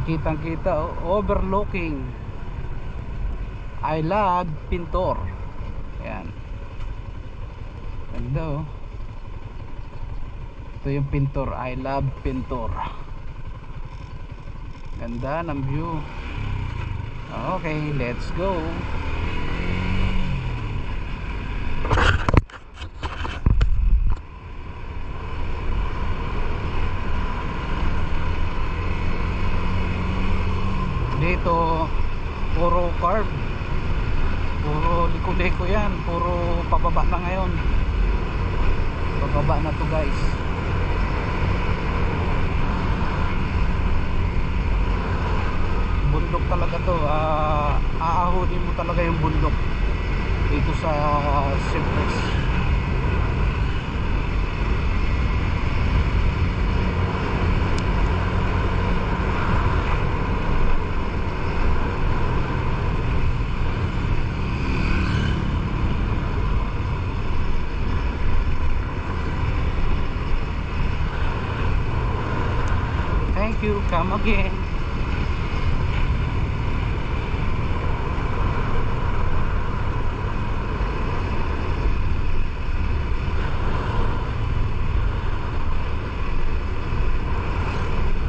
kitang kita, overlooking I Love Pintor. Ayan, ganda oh. Ito yung Pintor, I Love Pintor. Ganda ng view. Okay, let's go. Dito puro carb, puro liko-liko yan, puro pababa na ngayon. Pababa na to guys. Bundok talaga to, aahunin mo talaga yung bundok dito sa Cypress. Thank you, come again.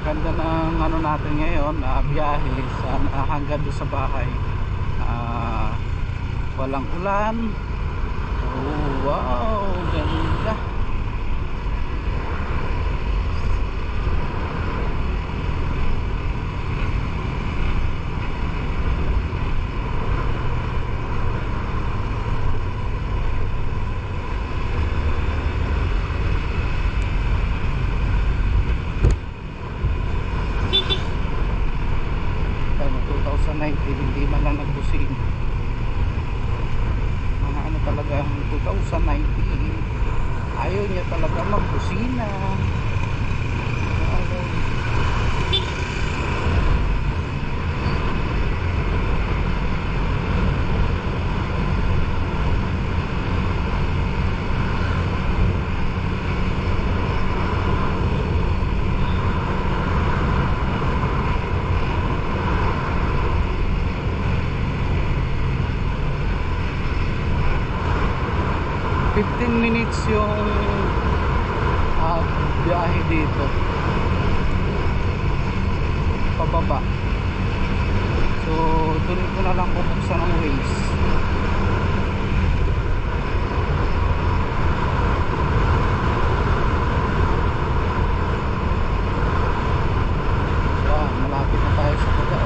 Ganda ng ano natin ngayon, biyahe hanggang doon sa bahay. Walang ulan. Oh, wow, ganda. Hindi man lang nagbusing. Mga ano talaga 2019, ayaw niya talaga magbusina. Minutes yung biyahe dito pababa. So doon ko na lang bubuksan ang Waze. Malapit na tayo sa baba.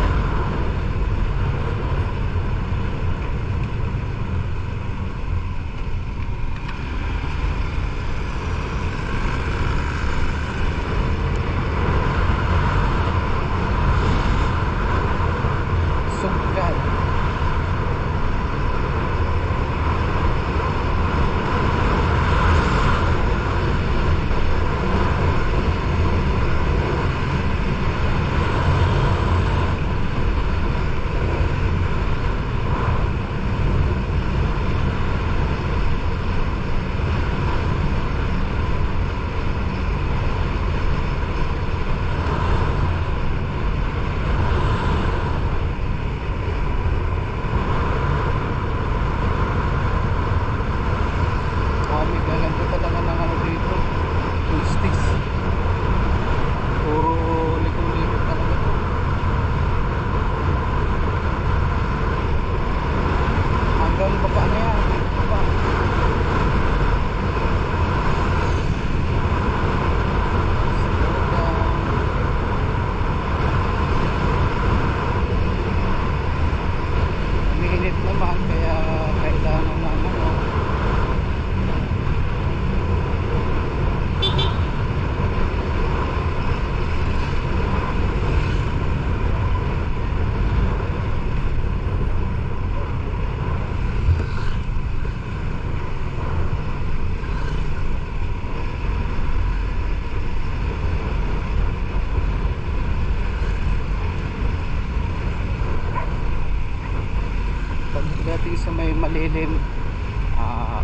Pagdating sa may malilim,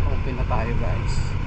open na tayo guys.